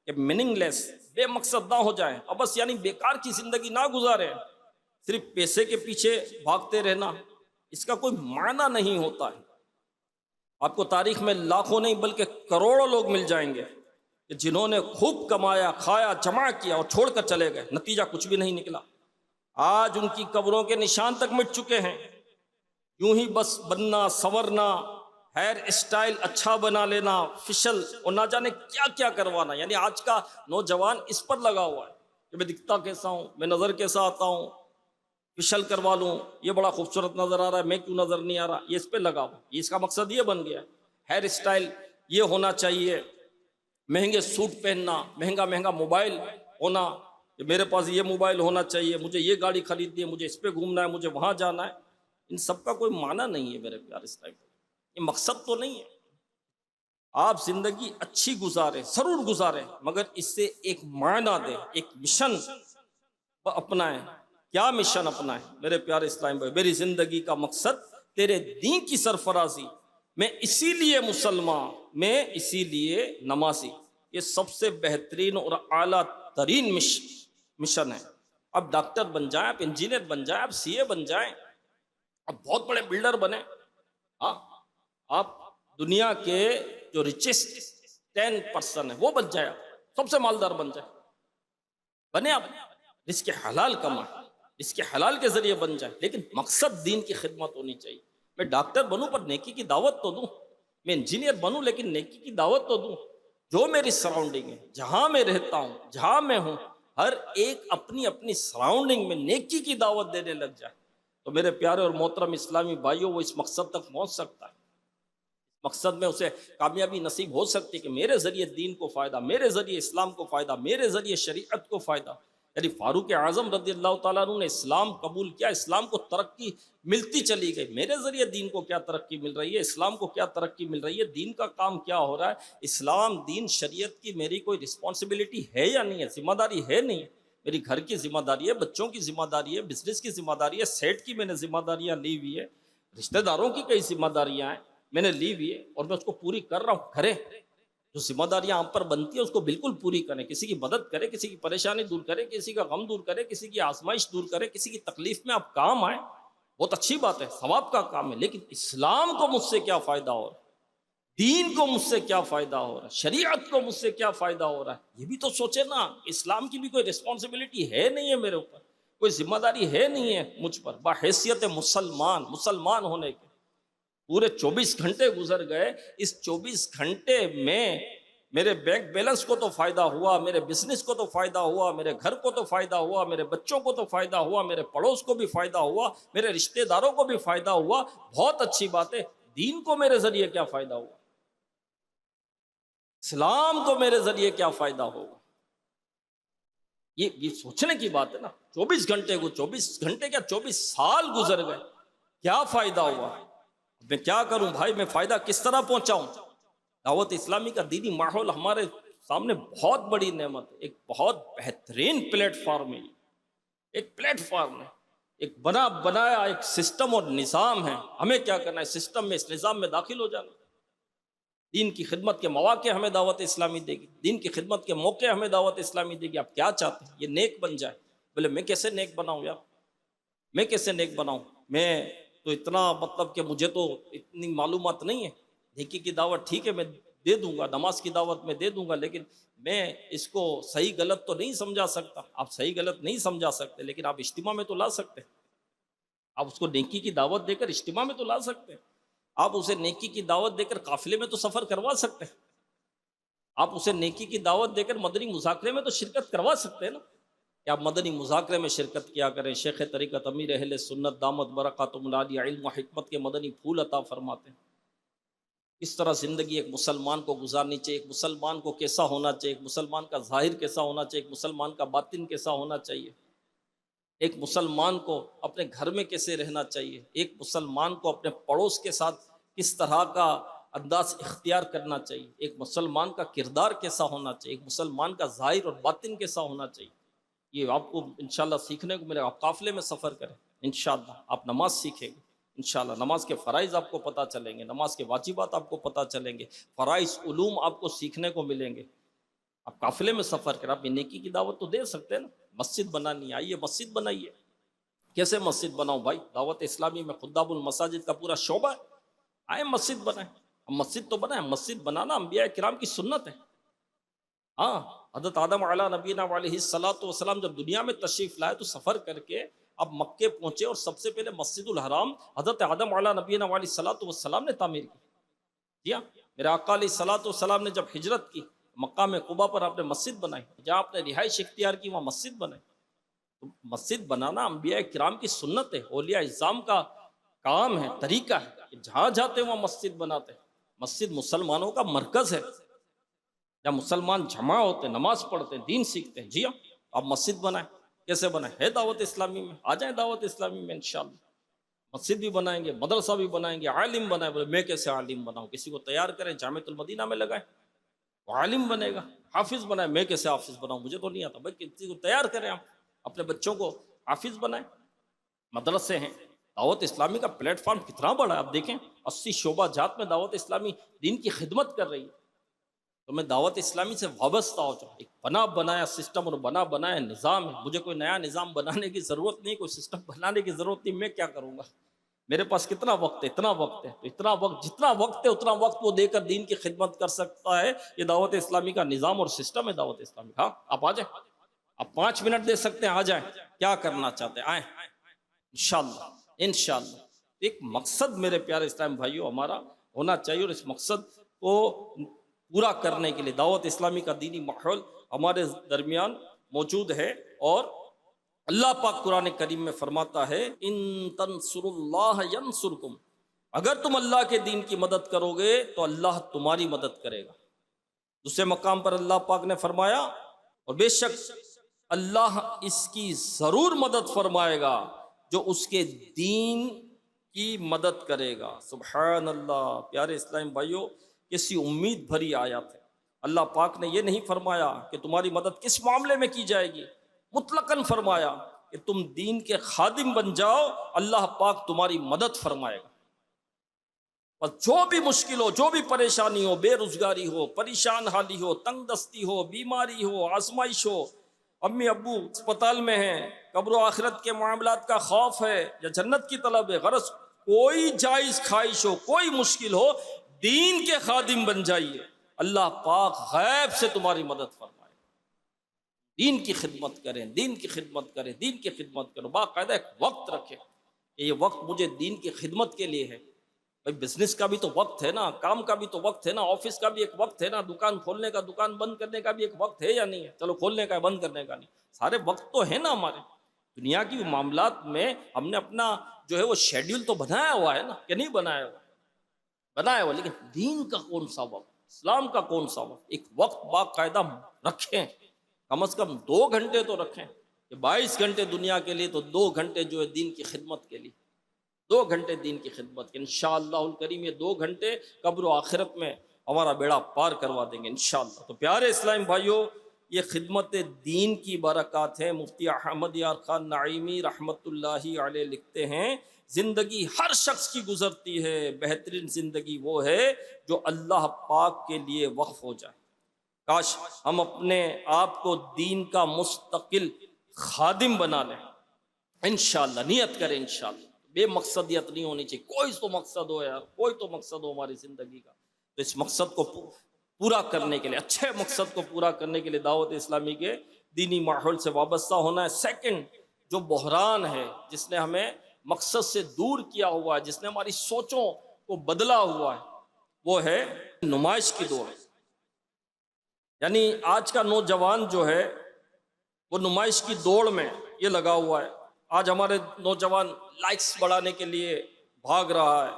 کہ میننگ لیس، بے مقصد نہ ہو جائیں، اور بس یعنی بیکار کی زندگی نہ گزاریں۔ صرف پیسے کے پیچھے بھاگتے رہنا، اس کا کوئی معنی نہیں ہوتا ہے۔ آپ کو تاریخ میں لاکھوں نہیں بلکہ کروڑوں لوگ مل جائیں گے کہ جنہوں نے خوب کمایا، کھایا، جمع کیا اور چھوڑ کر چلے گئے، نتیجہ کچھ بھی نہیں نکلا۔ آج ان کی قبروں کے نشان تک مٹ چکے ہیں۔ یوں ہی بس بننا، سنورنا، ہیئر اسٹائل اچھا بنا لینا، فیشل اور نہ جانے کیا کیا کروانا، یعنی آج کا نوجوان اس پر لگا ہوا ہے کہ میں دکھتا کیسا ہوں، میں نظر کیسا آتا ہوں، فیشل کروا لوں، یہ بڑا خوبصورت نظر آ رہا ہے، میں کیوں نظر نہیں آ رہا، یہ اس پہ لگا ہوا، یہ اس کا مقصد یہ بن گیا ہے۔ ہیئر اسٹائل یہ ہونا چاہیے، مہنگے سوٹ پہننا، مہنگا موبائل ہونا، کہ میرے پاس یہ موبائل ہونا چاہیے، مجھے یہ گاڑی خریدنی ہے، مجھے اس پہ گھومنا ہے، مجھے وہاں جانا ہے۔ ان سب کا کوئی معنی نہیں ہے میرے پیارے اسلام، یہ مقصد تو نہیں ہے۔ آپ زندگی اچھی گزاریں، ضرور گزاریں، مگر اس سے ایک معنی دیں، ایک مشن اپنائیں۔ کیا مشن اپنائیں میرے پیارے اسلام بھائی؟ میری زندگی کا مقصد تیرے دین کی سرفرازی، میں اسی لیے مسلمان، میں اسی لیے نمازی۔ یہ سب سے بہترین اور اعلیٰ ترین مشن ہے۔ اب ڈاکٹر بن جائیں، آپ انجینئر بن جائیں، آپ سی اے بن جائیں، آپ بہت بڑے بلڈر بنیں، آپ دنیا کے جو ریچسٹ 10% ہے وہ بن جائے، سب سے مالدار بن جائے، بنے آپ، رزق حلال کمائیں، رزق حلال کے ذریعے بن جائے، لیکن مقصد دین کی خدمت ہونی چاہیے۔ میں ڈاکٹر بنوں پر نیکی کی دعوت تو دوں، میں انجینئر بنوں لیکن نیکی کی دعوت تو دوں۔ جو میری سراؤنڈنگ ہے، جہاں میں رہتا ہوں، جہاں میں ہوں، ہر ایک اپنی اپنی سراؤنڈنگ میں نیکی کی دعوت دینے لگ جائے، تو میرے پیارے اور محترم اسلامی بھائیوں، وہ اس مقصد تک پہنچ سکتا ہے، مقصد میں اسے کامیابی نصیب ہو سکتی ہے کہ میرے ذریعے دین کو فائدہ، میرے ذریعے اسلام کو فائدہ، میرے ذریعے شریعت کو فائدہ۔ یعنی فاروق اعظم رضی اللہ تعالیٰ عنہ نے اسلام قبول کیا، اسلام کو ترقی ملتی چلی گئی۔ میرے ذریعے دین کو کیا ترقی مل رہی ہے، اسلام کو کیا ترقی مل رہی ہے، دین کا کام کیا ہو رہا ہے، اسلام دین شریعت کی میری کوئی رسپانسبلٹی ہے یا نہیں ہے، ذمہ داری ہے نہیں ہے؟ میری گھر کی ذمہ داری ہے، بچوں کی ذمہ داری ہے، بزنس کی ذمہ داری ہے، سیٹ کی میں نے ذمہ داریاں لی ہوئی ہے، رشتہ داروں کی کئی ذمہ داریاں ہیں میں نے لی ہوئی ہے، اور میں اس کو پوری کر رہا ہوں۔ کریں، جو ذمہ داریاں آپ پر بنتی ہیں اس کو بالکل پوری کریں، کسی کی مدد کریں، کسی کی پریشانی دور کریں، کسی کا غم دور کریں، کسی کی آزمائش دور کریں، کسی کی تکلیف میں آپ کام آئیں، بہت اچھی بات ہے، ثواب کا کام ہے، لیکن اسلام کو مجھ سے کیا فائدہ ہو رہا ہے، دین کو مجھ سے کیا فائدہ ہو رہا ہے، شریعت کو مجھ سے کیا فائدہ ہو رہا ہے، یہ بھی تو سوچے نا۔ اسلام کی بھی کوئی رسپانسبلٹی ہے نہیں ہے میرے اوپر، کوئی ذمہ داری ہے نہیں ہے مجھ پر، بحیثیت مسلمان ہونے کے۔ پورے 24 گھنٹے گزر گئے، اس 24 گھنٹے میں میرے بینک بیلنس کو تو فائدہ ہوا، میرے بزنس کو تو فائدہ ہوا، میرے گھر کو تو فائدہ ہوا، میرے بچوں کو تو فائدہ ہوا، میرے پڑوس کو بھی فائدہ ہوا، میرے رشتہ داروں کو بھی فائدہ ہوا، بہت اچھی بات ہے، دین کو میرے ذریعے کیا فائدہ ہوا؟ اسلام کو میرے ذریعے کیا فائدہ ہوگا؟ یہ سوچنے کی بات ہے نا. 24 گھنٹے کیا 24 سال گزر گئے، کیا فائدہ ہوا؟ میں کیا کروں بھائی، میں فائدہ کس طرح پہنچاؤں؟ دعوت اسلامی کا دینی ماحول ہمارے سامنے بہت بڑی نعمت ہے، ایک بہت بہترین پلیٹ فارم ہے. ایک پلیٹ فارم ہے، ایک بنایا ایک سسٹم اور نظام ہے. ہمیں کیا کرنا ہے؟ سسٹم میں، اس نظام میں داخل ہو جانا. دین کی خدمت کے مواقع ہمیں دعوت اسلامی دے گی، دین کی خدمت کے موقع ہمیں دعوت اسلامی دے گی. آپ کیا چاہتے ہیں؟ یہ نیک بن جائے. بولے میں کیسے نیک بناؤں یار، میں کیسے نیک بناؤں؟ میں تو اتنا مطلب کہ مجھے تو اتنی معلومات نہیں ہے. نیکی کی دعوت ٹھیک ہے میں دے دوں گا، نماز کی دعوت میں دے دوں گا، لیکن میں اس کو صحیح غلط تو نہیں سمجھا سکتا. آپ صحیح غلط نہیں سمجھا سکتے، لیکن آپ اجتماع میں تو لا سکتے ہیں. آپ اس کو نیکی کی دعوت دے کر اجتماع میں تو لا سکتے ہیں. آپ اسے نیکی کی دعوت دے کر قافلے میں تو سفر کروا سکتے ہیں. آپ اسے نیکی کی دعوت دے کر مدنی مذاکرے میں تو شرکت کروا سکتے ہیں نا، کہ آپ مدنی مذاکرے میں شرکت کیا کریں. شیخ طریقت امیر اہل سنت دامت برکاتہم العالیہ علم و حکمت کے مدنی پھول عطا فرماتے ہیں. اس طرح زندگی ایک مسلمان کو گزارنی چاہیے. ایک مسلمان کو کیسا ہونا چاہیے؟ ایک مسلمان کا ظاہر کیسا ہونا چاہیے؟ ایک مسلمان کا باطن کیسا ہونا چاہیے؟ ایک مسلمان کو اپنے گھر میں کیسے رہنا چاہیے؟ ایک مسلمان کو اپنے پڑوس کے ساتھ کس طرح کا انداز اختیار کرنا چاہیے؟ ایک مسلمان کا کردار کیسا ہونا چاہیے؟ ایک مسلمان کا ظاہر اور باطن کیسا ہونا چاہیے؟ یہ آپ کو انشاءاللہ سیکھنے کو ملے گا. آپ قافلے میں سفر کریں انشاءاللہ، آپ نماز سیکھیں گے انشاءاللہ. نماز کے فرائض آپ کو پتہ چلیں گے، نماز کے واجبات آپ کو پتہ چلیں گے، فرائض علوم آپ کو سیکھنے کو ملیں گے. آپ قافلے میں سفر کریں. آپ نیکی کی دعوت تو دے سکتے ہیں نا. مسجد بنانی ہے، آئیے مسجد بنائیے. کیسے مسجد بناؤں بھائی؟ دعوت اسلامی میں خدام المساجد کا پورا شعبہ ہے. آئیں مسجد بنائیں. ہم مسجد تو بنائیں. مسجد بنانا انبیاء کرام کی سنت ہے. ہاں، حضرت آدم علیہ نبینا علیہ الصلوۃ والسلام جب دنیا میں تشریف لائے تو سفر کر کے اب مکے پہنچے، اور سب سے پہلے مسجد الحرام حضرت آدم علیہ نبینا علیہ الصلوۃ والسلام نے تعمیر کی. جی ہاں، میرے آقا علیہ الصلوۃ والسلام نے جب ہجرت کی مقام قبا پر آپ نے مسجد بنائی. جہاں آپ نے رہائش اختیار کی وہاں مسجد بنائی. تو مسجد بنانا انبیاء کرام کی سنت ہے، اولیاء اعظام کا کام ہے، طریقہ ہے کہ جہاں جاتے وہاں مسجد بناتے. مسجد مسلمانوں کا مرکز ہے، جہاں مسلمان جمع ہوتے ہیں، نماز پڑھتے ہیں، دین سیکھتے ہیں. جی ہاں، آپ مسجد بنائیں. کیسے بنائیں؟ ہے دعوت اسلامی میں. آ جائیں دعوت اسلامی میں انشاءاللہ. مسجد بھی بنائیں گے، مدرسہ بھی بنائیں گے، عالم بنائیں. بولے میں کیسے عالم بناؤں؟ کسی کو تیار کریں، جامعۃ المدینہ میں لگائیں، وہ عالم بنے گا. حافظ بنائیں. میں کیسے حافظ بناؤں؟ مجھے تو نہیں آتا. بھائی کسی کو تیار کریں، آپ اپنے بچوں کو حافظ بنائیں. مدرسے ہیں. دعوت اسلامی کا پلیٹ فارم کتنا بڑا ہے آپ دیکھیں. 80 شعبہ جات میں دعوت اسلامی دین کی خدمت کر رہی ہے. تو میں دعوت اسلامی سے وابستہ ہو جاؤں. ایک بنایا سسٹم اور بنایا نظام ہے. مجھے کوئی نیا نظام بنانے کی ضرورت نہیں، کوئی سسٹم بنانے کی ضرورت نہیں. میں کیا کروں گا؟ میرے پاس کتنا وقت ہے؟ اتنا وقت ہے. تو اتنا وقت، جتنا وقت ہے اتنا وقت وہ دے کر دین کی خدمت کر سکتا ہے. یہ دعوت اسلامی کا نظام اور سسٹم ہے. دعوت اسلامی. ہاں، آپ آ جائیں. آپ 5 منٹ دے سکتے ہیں، آ جائیں. کیا کرنا چاہتے ہیں؟ آئیں انشاءاللہ. انشاءاللہ ایک مقصد میرے پیارے اسلام بھائیوں ہمارا ہونا چاہیے، اور اس مقصد کو پورا کرنے کے لیے دعوت اسلامی کا دینی ماحول ہمارے درمیان موجود ہے. اور اللہ پاک قرآن کریم میں فرماتا ہے ان تنصروا اللہ ینصرکم، اگر تم اللہ کے دین کی مدد کرو گے تو اللہ تمہاری مدد کرے گا. دوسرے مقام پر اللہ پاک نے فرمایا اور بے شک اللہ اس کی ضرور مدد فرمائے گا جو اس کے دین کی مدد کرے گا. سبحان اللہ. پیارے اسلام بھائیوں، کیسی امید بھری آیات ہے. اللہ پاک نے یہ نہیں فرمایا کہ تمہاری مدد کس معاملے میں کی جائے گی، مطلقاً فرمایا کہ تم دین کے خادم بن جاؤ، اللہ پاک تمہاری مدد فرمائے گا. اور جو بھی مشکل ہو، جو بھی پریشانی ہو، بے روزگاری ہو، پریشان حالی ہو، تنگ دستی ہو، بیماری ہو، آزمائش ہو، امی ابو اسپتال میں ہیں، قبر و آخرت کے معاملات کا خوف ہے یا جنت کی طلب ہے، غرض کوئی جائز خواہش ہو، کوئی مشکل ہو، دین کے خادم بن جائیے، اللہ پاک غیب سے تمہاری مدد فرمائے. دین کی خدمت کریں، دین کی خدمت کریں، دین کی خدمت کرو. باقاعدہ ایک وقت رکھیں کہ یہ وقت مجھے دین کی خدمت کے لیے ہے. بھائی بزنس کا بھی تو وقت ہے نا، کام کا بھی تو وقت ہے نا، آفس کا بھی ایک وقت ہے نا، دکان کھولنے کا، دکان بند کرنے کا بھی ایک وقت ہے یا نہیں ہے؟ چلو کھولنے کا ہے، بند کرنے کا نہیں. سارے وقت تو ہے نا ہمارے. دنیا کی معاملات میں ہم نے اپنا جو ہے وہ شیڈیول تو بنایا ہوا ہے نا، کہ نہیں بنایا ہوا؟ بنایا ہوا. لیکن دین کا کون سا وقت؟ اسلام کا کون سا وقت؟ ایک وقت باقاعدہ رکھیں، کم از کم 2 گھنٹے تو رکھیں کہ 22 گھنٹے دنیا کے لیے تو 2 گھنٹے جو ہے دین کی خدمت کے لیے، 2 گھنٹے دین کی خدمت کے، انشاءاللہ الکریم یہ 2 گھنٹے قبر و آخرت میں ہمارا بیڑا پار کروا دیں گے انشاءاللہ۔ تو پیارے اسلام بھائیوں، یہ خدمت دین کی برکات ہے۔ مفتی احمد یار خان نعیمی رحمت اللہ علیہ لکھتے ہیں، زندگی ہر شخص کی گزرتی ہے، بہترین زندگی وہ ہے جو اللہ پاک کے لیے وقف ہو جائے۔ کاش ہم اپنے آپ کو دین کا مستقل خادم بنا لیں، انشاءاللہ نیت کریں انشاءاللہ۔ بے مقصدیت نہیں ہونی چاہیے، کوئی تو مقصد ہو یار، کوئی تو مقصد ہو ہماری زندگی کا۔ تو اس مقصد کو پورا کرنے کے لیے، اچھے مقصد کو پورا کرنے کے لیے دعوت اسلامی کے دینی ماحول سے وابستہ ہونا ہے۔ سیکنڈ، جو بحران ہے جس نے ہمیں مقصد سے دور کیا ہوا ہے، جس نے ہماری سوچوں کو بدلا ہوا ہے، وہ ہے نمائش کی دوڑ۔ یعنی آج کا نوجوان جو ہے وہ نمائش کی دوڑ میں یہ لگا ہوا ہے۔ آج ہمارے نوجوان لائکس بڑھانے کے لیے بھاگ رہا ہے،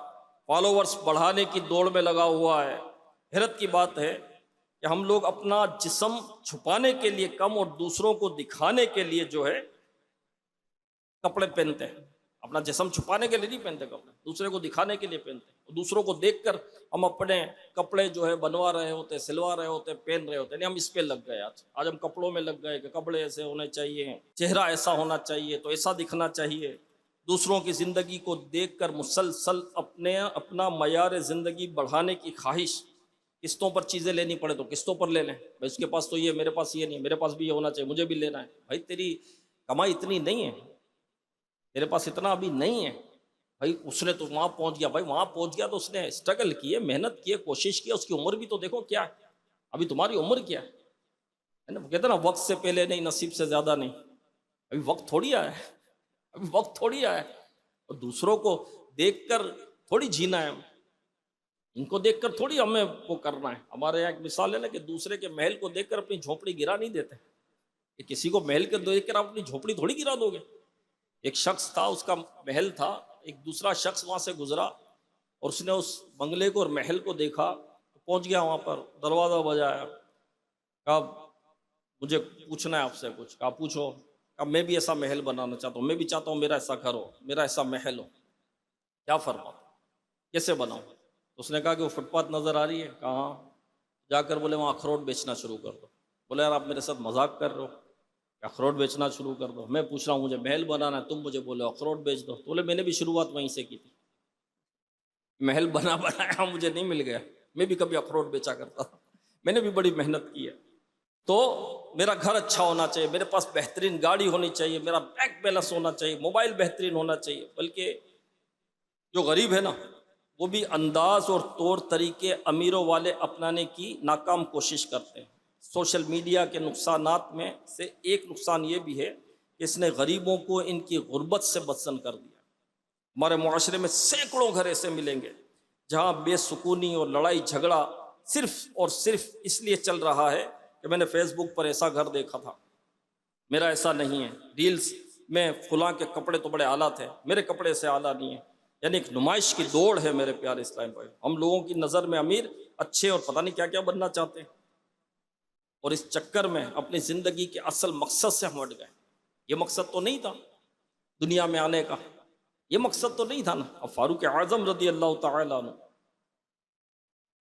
فالوورز بڑھانے کی دوڑ میں لگا ہوا ہے۔ حیرت کی بات ہے کہ ہم لوگ اپنا جسم چھپانے کے لیے کم اور دوسروں کو دکھانے کے لیے جو ہے کپڑے پہنتے ہیں۔ اپنا جسم چھپانے کے لیے نہیں پہنتے کپڑے، دوسرے کو دکھانے کے لیے پہنتے ہیں۔ اور دوسروں کو دیکھ کر ہم اپنے کپڑے جو ہے بنوا رہے ہوتے، سلوا رہے ہوتے، پہن رہے ہوتے، نہیں ہم اس پہ لگ گئے۔ آج ہم کپڑوں میں لگ گئے کہ کپڑے ایسے ہونے چاہیے، چہرہ ایسا ہونا چاہیے، تو ایسا دکھنا چاہیے۔ دوسروں کی زندگی کو دیکھ کر مسلسل اپنا معیار زندگی بڑھانے کی خواہش، قسطوں پر چیزیں لینی پڑے تو قسطوں پر لے لیں، بھائی اس کے پاس تو یہ، میرے پاس یہ نہیں، میرے پاس بھی یہ ہونا چاہیے، مجھے بھی لینا ہے۔ بھائی تیری کمائی اتنی نہیں ہے، میرے پاس اتنا ابھی نہیں ہے۔ بھائی اس نے تو وہاں پہنچ گیا، بھائی وہاں پہنچ گیا تو اس نے اسٹرگل کی ہے، محنت کی ہے، کوشش کی ہے، اس کی عمر بھی تو دیکھو کیا ہے، ابھی تمہاری عمر کیا ہے نا؟ کہتے ہیں نا وقت سے پہلے نہیں، نصیب سے زیادہ نہیں۔ ابھی وقت تھوڑی آیا ہے، ابھی وقت تھوڑی آیا ہے، اور دوسروں کو دیکھ کر تھوڑی جینا ہے، ان کو دیکھ کر تھوڑی ہمیں وہ کرنا ہے۔ ہمارے یہاں ایک مثال ہے نا کہ دوسرے کے محل کو دیکھ کر اپنی جھونپڑی گرا نہیں دیتے، کہ کسی کو محل کے دیکھ کر آپ اپنی جھونپڑی تھوڑی گرا دو گے۔ ایک شخص تھا، اس کا محل تھا، ایک دوسرا شخص وہاں سے گزرا اور اس نے اس بنگلے کو اور محل کو دیکھا، پہنچ گیا وہاں پر، دروازہ بجایا، کہا مجھے پوچھنا ہے آپ سے کچھ۔ کہا پوچھو۔ کہا میں بھی ایسا محل بنانا چاہتا ہوں، میں بھی چاہتا ہوں میرا ایسا گھر ہو، میرا ایسا محل ہو، کیا فرما، کیسے بناؤں؟ اس نے کہا کہ وہ فٹ پاتھ نظر آ رہی ہے۔ کہاں؟ جا کر بولے وہاں اخروٹ بیچنا شروع کر دو۔ بولے یار آپ میرے ساتھ مذاق کر رہے ہو، اخروٹ بیچنا شروع کر دو؟ میں پوچھ رہا ہوں مجھے محل بنانا ہے، تم مجھے بولے اخروٹ بیچ دو۔ تو بولے میں نے بھی شروعات وہیں سے کی تھی، محل بنایا مجھے نہیں مل گیا، میں بھی کبھی اخروٹ بیچا کرتا تھا، میں نے بھی بڑی محنت کی ہے۔ تو میرا گھر اچھا ہونا چاہیے، میرے پاس بہترین گاڑی ہونی چاہیے، میرا بینک بیلنس ہونا چاہیے، موبائل بہترین ہونا چاہیے۔ بلکہ جو غریب ہے نا وہ بھی انداز اور طور طریقے امیروں والے اپنانے کی ناکام کوشش کرتے ہیں۔ سوشل میڈیا کے نقصانات میں سے ایک نقصان یہ بھی ہے کہ اس نے غریبوں کو ان کی غربت سے بدسن کر دیا۔ ہمارے معاشرے میں سینکڑوں گھر ایسے ملیں گے جہاں بے سکونی اور لڑائی جھگڑا صرف اور صرف اس لیے چل رہا ہے کہ میں نے فیس بک پر ایسا گھر دیکھا تھا، میرا ایسا نہیں ہے، ریلز میں فلاں کے کپڑے تو بڑے اعلیٰ تھے، میرے کپڑے سے اعلیٰ نہیں ہیں۔ یعنی ایک نمائش کی دوڑ ہے میرے پیارے اسلام بھائی۔ ہم لوگوں کی نظر میں امیر، اچھے اور پتہ نہیں کیا کیا بننا چاہتے ہیں، اور اس چکر میں اپنی زندگی کے اصل مقصد سے ہم ہٹ گئے۔ یہ مقصد تو نہیں تھا دنیا میں آنے کا، یہ مقصد تو نہیں تھا نا۔ اب فاروق اعظم رضی اللہ تعالیٰ عنہ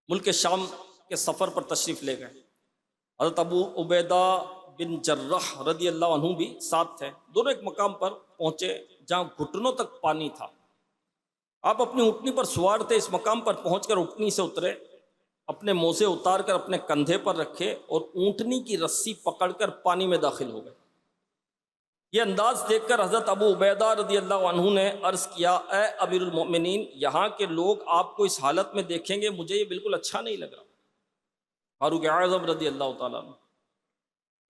ملک شام کے سفر پر تشریف لے گئے، حضرت ابو عبیدہ بن جراح رضی اللہ عنہ بھی ساتھ تھے۔ دونوں ایک مقام پر پہنچے جہاں گھٹنوں تک پانی تھا۔ آپ اپنی اونٹنی پر سوار تھے، اس مقام پر پہنچ کر اونٹنی سے اترے، اپنے موزے اتار کر اپنے کندھے پر رکھے اور اونٹنی کی رسی پکڑ کر پانی میں داخل ہو گئے۔ یہ انداز دیکھ کر حضرت ابو عبیدہ رضی اللہ عنہ نے عرض کیا، اے امیر المؤمنین، یہاں کے لوگ آپ کو اس حالت میں دیکھیں گے، مجھے یہ بالکل اچھا نہیں لگ رہا۔ فاروق اعظم رضی اللہ تعالیٰ عنہ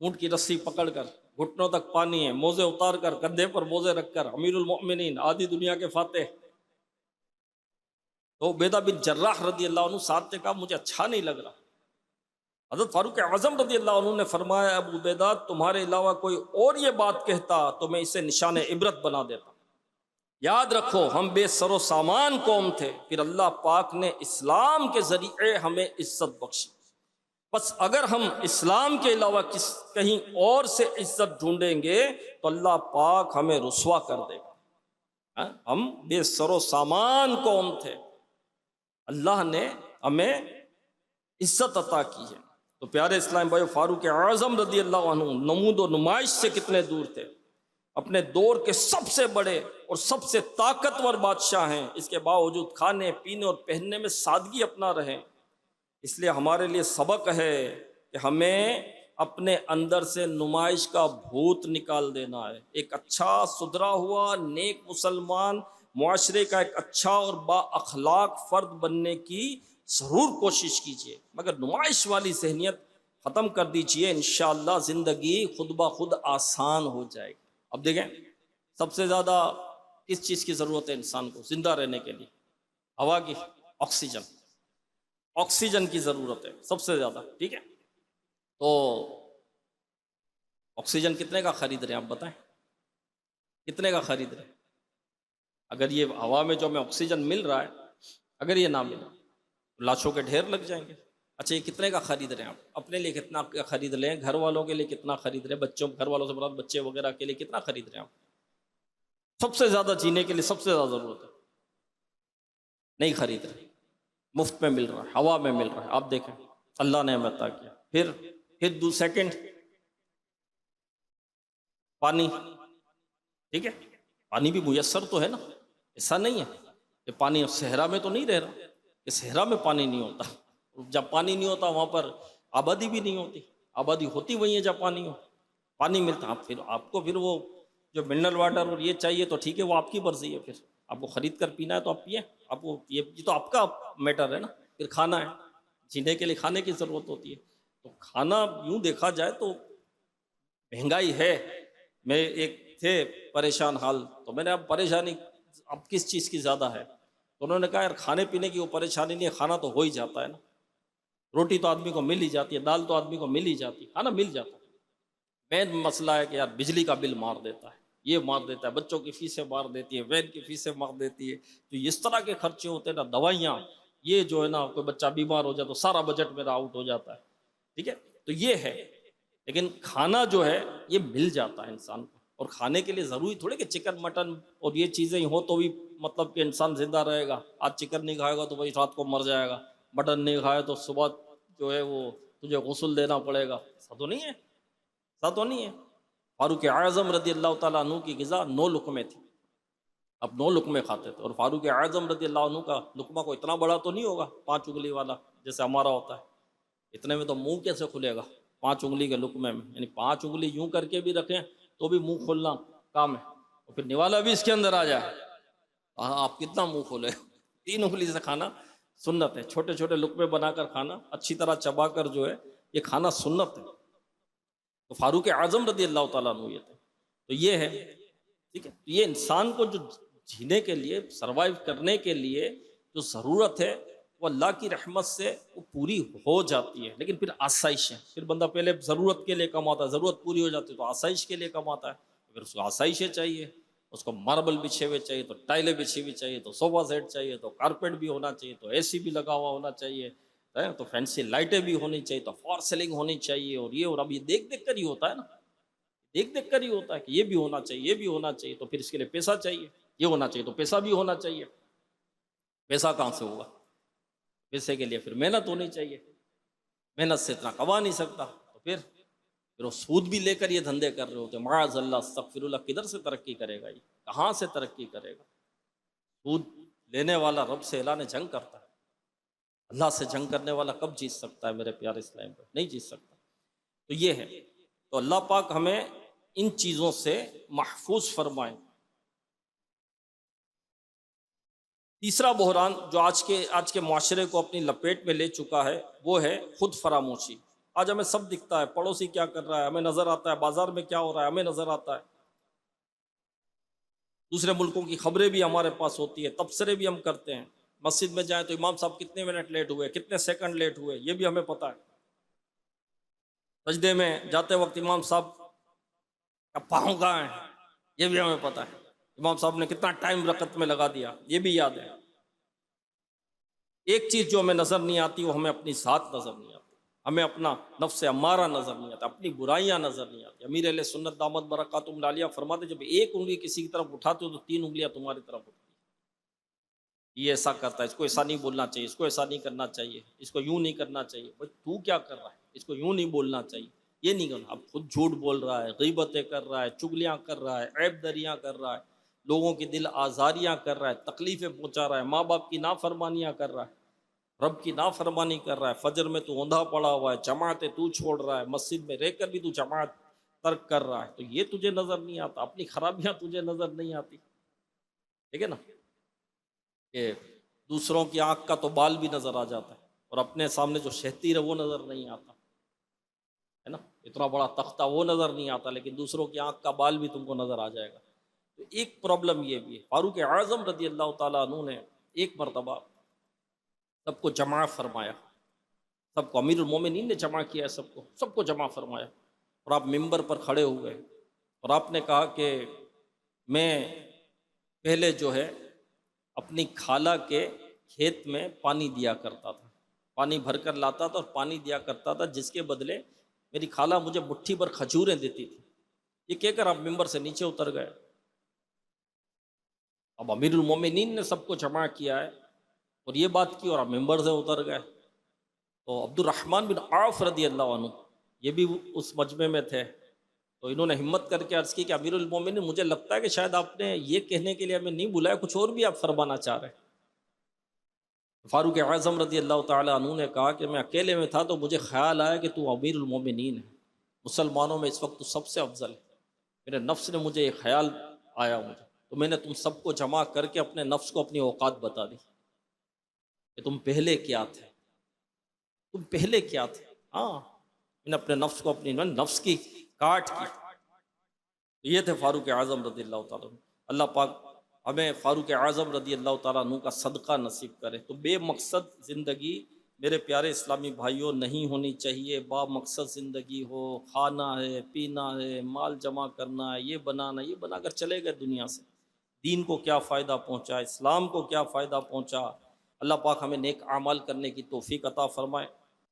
اونٹ کی رسی پکڑ کر، گھٹنوں تک پانی ہے، موزے اتار کر، کندھے پر موزے رکھ کر، امیر المؤمنین، آدھی دنیا کے فاتح۔ تو عبیدہ بن جراح رضی اللہ عنہ ساتھ نے کہا مجھے اچھا نہیں لگ رہا۔ حضرت فاروق اعظم رضی اللہ عنہ نے فرمایا، ابو عبیدہ تمہارے علاوہ کوئی اور یہ بات کہتا تو میں اسے نشان عبرت بنا دیتا۔ یاد رکھو ہم بے سر و سامان قوم تھے، پھر اللہ پاک نے اسلام کے ذریعے ہمیں عزت بخشی۔ بس اگر ہم اسلام کے علاوہ کہیں اور سے عزت ڈھونڈیں گے تو اللہ پاک ہمیں رسوا کر دے گا۔ ہم بے سر و سامان قوم تھے، اللہ نے ہمیں عزت عطا کی ہے۔ تو پیارے اسلام بھائیو، فاروق اعظم رضی اللہ عنہ نمود و نمائش سے کتنے دور تھے، اپنے دور کے سب سے بڑے اور سب سے طاقتور بادشاہ ہیں، اس کے باوجود کھانے پینے اور پہننے میں سادگی اپنا رہے۔ اس لیے ہمارے لیے سبق ہے کہ ہمیں اپنے اندر سے نمائش کا بھوت نکال دینا ہے۔ ایک اچھا سدھرا ہوا نیک مسلمان، معاشرے کا ایک اچھا اور با اخلاق فرد بننے کی ضرور کوشش کیجیے، مگر نمائش والی ذہنیت ختم کر دیجیے، انشاءاللہ زندگی خود بخود آسان ہو جائے گی۔ اب دیکھیں سب سے زیادہ کس چیز کی ضرورت ہے انسان کو زندہ رہنے کے لیے؟ ہوا کی، آکسیجن، آکسیجن کی ضرورت ہے سب سے زیادہ، ٹھیک ہے؟ تو آکسیجن کتنے کا خرید رہے ہیں آپ بتائیں، کتنے کا خرید رہے ہیں؟ اگر یہ ہوا میں جو ہمیں آکسیجن مل رہا ہے اگر یہ نہ ملا تو لاشوں کے ڈھیر لگ جائیں گے۔ اچھا یہ کتنے کا خرید رہے ہیں آپ؟ اپنے لیے کتنا خرید رہے ہیں؟ گھر والوں کے لیے کتنا خرید رہے ہیں؟ بچوں، گھر والوں سے مراد بچے وغیرہ کے لیے کتنا خرید رہے ہیں آپ؟ سب سے زیادہ جینے کے لیے سب سے زیادہ ضرورت ہے، نہیں خرید رہے، مفت میں مل رہا ہے، ہوا میں مل رہا ہے۔ آپ دیکھیں اللہ نے ہمیں عطا کیا۔ پھر سیکنڈ پانی، ٹھیک ہے؟ پانی بھی میسر تو ہے نا، ایسا نہیں ہے کہ پانی صحرا میں تو نہیں رہ رہا کہ صحرا میں پانی نہیں ہوتا۔ جب پانی نہیں ہوتا وہاں پر آبادی بھی نہیں ہوتی، آبادی ہوتی وہی ہے جب پانی ہو، پانی ملتا۔ پھر آپ کو پھر وہ جو منرل واٹر اور یہ چاہیے تو ٹھیک ہے، وہ آپ کی مرضی ہے، پھر آپ کو خرید کر پینا ہے تو آپ پئیں، آپ کو یہ تو آپ کا میٹر ہے نا۔ پھر کھانا ہے، جینے کے لیے کھانے کی ضرورت ہوتی ہے، تو کھانا یوں دیکھا جائے تو مہنگائی ہے۔ میں ایک تھے پریشان حال، تو میں نے اب پریشانی اب کس چیز کی زیادہ ہے؟ تو انہوں نے کہا یار کھانے پینے کی وہ پریشانی نہیں ہے، کھانا تو ہو ہی جاتا ہے نا، روٹی تو آدمی کو مل ہی جاتی ہے، دال تو آدمی کو مل ہی جاتی ہے، کھانا مل جاتا ہے۔ مین مسئلہ ہے کہ یار بجلی کا بل مار دیتا ہے، یہ مار دیتا ہے، بچوں کی فیسیں مار دیتی ہے، وین کی فیسیں مار دیتی ہے، جو اس طرح کے خرچے ہوتے ہیں نا، دوائیاں، یہ جو ہے نا، کوئی بچہ بیمار ہو جائے تو سارا بجٹ میرا آؤٹ ہو جاتا ہے، ٹھیک ہے؟ تو یہ ہے، لیکن کھانا جو ہے یہ مل جاتا ہے انسان کو۔ اور کھانے کے لیے ضروری تھوڑی کہ چکن مٹن اور یہ چیزیں ہی ہوں تو بھی مطلب کہ انسان زندہ رہے گا۔ آج چکن نہیں کھائے گا تو وہی رات کو مر جائے گا، مٹن نہیں کھائے تو صبح جو ہے وہ تجھے غسل دینا پڑے گا، ایسا تو نہیں ہے، ایسا تو نہیں ہے۔ فاروق اعظم رضی اللہ تعالیٰ عنہ کی غذا 9 لقمے تھی، اب 9 لقمے کھاتے تھے۔ اور فاروق اعظم رضی اللہ عنہ کا لقمہ کو اتنا بڑا تو نہیں ہوگا 5 انگلی والا جیسے ہمارا ہوتا ہے، اتنے میں تو منہ کیسے کھلے گا 5 انگلی کے لقمے میں؟ یعنی 5 انگلی یوں کر کے بھی رکھیں تو بھی منہ کھولنا کام ہے، اور پھر نوالا بھی اس کے اندر آ جائے، آپ کتنا منہ کھولے؟ 3 انگلی سے کھانا سنت ہے، چھوٹے چھوٹے لقمے بنا کر کھانا، اچھی طرح چبا کر جو ہے یہ کھانا سنت ہے۔ تو فاروق اعظم رضی اللہ تعالیٰ عنہ یہ تھے۔ تو یہ ہے، ٹھیک ہے؟ یہ انسان کو جو جینے کے لیے، سروائیو کرنے کے لیے جو ضرورت ہے وہ اللہ کی رحمت سے وہ پوری ہو جاتی ہے، لیکن پھر آسائش ہے۔ پھر بندہ پہلے ضرورت کے لیے کماتا ہے، ضرورت پوری ہو جاتی ہے تو آسائش کے لیے کماتا ہے، پھر اس کو آسائشیں چاہیے، اس کو ماربل بچھے ہوئے چاہیے، تو ٹائلیں بچھی ہوئی چاہیے، تو صوفہ سیٹ چاہیے، تو کارپیٹ بھی ہونا چاہیے، تو اے سی بھی لگا ہوا ہونا چاہیے، تو فینسی لائٹیں بھی ہونی چاہیے، تو فار سیلنگ ہونی چاہیے، اور یہ اور اب یہ دیکھ دیکھ کر ہی ہوتا ہے نا، دیکھ دیکھ کر ہی ہوتا ہے کہ یہ بھی ہونا چاہیے، یہ بھی ہونا چاہیے، تو پھر اس کے لیے پیسہ چاہیے، یہ ہونا چاہیے تو پیسہ بھی ہونا چاہیے۔ پیسہ کہاں سے ہوگا؟ پیسے کے لیے پھر محنت ہونی چاہیے، محنت سے اتنا کما نہیں سکتا، تو پھر وہ سود بھی لے کر یہ دھندے کر رہے ہوتے ہیں، معاذ اللہ استغفر اللہ، کدھر سے ترقی کرے گا؟ یہ کہاں سے ترقی کرے گا؟ سود لینے والا رب سے اعلان جنگ کرتا ہے، اللہ سے جنگ کرنے والا کب جیت سکتا ہے میرے پیارے اسلام پر؟ نہیں جیت سکتا۔ تو یہ ہے، تو اللہ پاک ہمیں ان چیزوں سے محفوظ فرمائیں۔ تیسرا بحران جو آج کے معاشرے کو اپنی لپیٹ میں لے چکا ہے وہ ہے خود فراموشی۔ آج ہمیں سب دکھتا ہے، پڑوسی کیا کر رہا ہے ہمیں نظر آتا ہے، بازار میں کیا ہو رہا ہے ہمیں نظر آتا ہے، دوسرے ملکوں کی خبریں بھی ہمارے پاس ہوتی ہے، تبصرے بھی ہم کرتے ہیں، مسجد میں جائیں تو امام صاحب کتنے منٹ لیٹ ہوئے، کتنے سیکنڈ لیٹ ہوئے، یہ بھی ہمیں پتہ ہے، سجدے میں جاتے وقت امام صاحب کا پاؤں کہاں ہے یہ بھی ہمیں پتہ ہے۔ امام صاحب نے کتنا ٹائم رکعت میں لگا دیا، یہ بھی یاد ہے۔ ایک چیز جو ہمیں نظر نہیں آتی وہ ہمیں اپنی ذات نظر نہیں آتی، ہمیں اپنا نفس امارہ نظر نہیں آتا، اپنی برائیاں نظر نہیں آتی۔ امیر اہل سنت دامت برکاتہم العالیہ فرماتے جب ایک انگلی کسی کی طرف اٹھاتے ہو تو 3 انگلیاں تمہاری طرف اٹھتی ہیں۔ یہ ایسا کرتا ہے، اس کو ایسا نہیں بولنا چاہیے، اس کو ایسا نہیں کرنا چاہیے، اس کو یوں نہیں کرنا چاہیے۔ بھائی تو کیا کر رہا ہے؟ اس کو یوں نہیں بولنا چاہیے، یہ نہیں کرنا۔ اب خود جھوٹ بول رہا ہے، غیبتیں کر رہا ہے، چگلیاں کر رہا ہے، عیب دریاں کر رہا ہے، لوگوں کی دل آزاریاں کر رہا ہے، تکلیفیں پہنچا رہا ہے، ماں باپ کی نافرمانیاں کر رہا ہے، رب کی نافرمانی کر رہا ہے، فجر میں تو اوندھا پڑا ہوا ہے، جماعتیں تو چھوڑ رہا ہے، مسجد میں رہ کر بھی تو جماعت ترک کر رہا ہے، تو یہ تجھے نظر نہیں آتا، اپنی خرابیاں تجھے نظر نہیں آتی، ٹھیک ہے نا؟ کہ دوسروں کی آنکھ کا تو بال بھی نظر آ جاتا ہے اور اپنے سامنے جو شہتیر ہے وہ نظر نہیں آتا ہے نا، اتنا بڑا تختہ وہ نظر نہیں آتا، لیکن دوسروں کی آنکھ کا بال بھی تم کو نظر آ جائے گا۔ تو ایک پرابلم یہ بھی ہے، فاروق اعظم رضی اللہ تعالیٰ عنہ نے ایک مرتبہ سب کو جمع فرمایا، سب کو، امیر المومنین نے جمع کیا ہے، سب کو جمع فرمایا، اور آپ ممبر پر کھڑے ہوئے اور آپ نے کہا کہ میں پہلے جو ہے اپنی خالہ کے کھیت میں پانی دیا کرتا تھا، پانی بھر کر لاتا تھا اور پانی دیا کرتا تھا، جس کے بدلے میری خالہ مجھے مٹھی بھر کھجوریں دیتی تھی۔ یہ کہہ کر آپ ممبر سے نیچے اتر گئے۔ اب امیر المومنین نے سب کو جمع کیا ہے اور یہ بات کی اور آپ ممبر سے اتر گئے، تو عبد الرحمن بن عوف رضی اللہ عنہ یہ بھی اس مجمع میں تھے، تو انہوں نے ہمت کر کے عرض کی کہ امیر المومنین مجھے لگتا ہے کہ شاید آپ نے یہ کہنے کے لیے ہمیں نہیں بلایا، کچھ اور بھی آپ فرمانا چاہ رہے ہیں۔ فاروق اعظم رضی اللہ تعالیٰ عنہ نے کہا کہ میں اکیلے میں تھا تو مجھے خیال آیا کہ تو امیر المومنین ہے، مسلمانوں میں اس وقت تو سب سے افضل ہے، میرے نفس نے مجھے یہ خیال آیا مجھے، تو میں نے تم سب کو جمع کر کے اپنے نفس کو اپنی اوقات بتا دی کہ تم پہلے کیا تھے، تم پہلے کیا تھے۔ ہاں، میں نے اپنے نفس کو، اپنی نفس کی کاٹ کی۔ یہ تھے فاروق اعظم رضی اللہ تعالیٰ عنہ۔ اللہ پاک ہمیں فاروق اعظم رضی اللہ تعالیٰ عنہ کا صدقہ نصیب کرے۔ تو بے مقصد زندگی میرے پیارے اسلامی بھائیوں نہیں ہونی چاہیے، با مقصد زندگی ہو، کھانا ہے، پینا ہے، مال جمع کرنا ہے، یہ بنا کر چلے گئے دنیا سے، دین کو کیا فائدہ پہنچا، اسلام کو کیا فائدہ پہنچا۔ اللہ پاک ہمیں نیک اعمال کرنے کی توفیق عطا فرمائے۔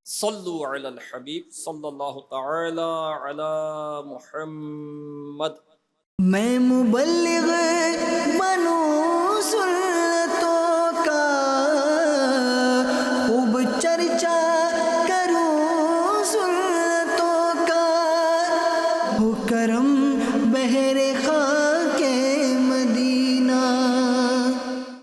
صلو علی الحبیب صلی اللہ تعالی علی محمد۔ میں مبلغ بنوں سنتوں کا خوب چرچا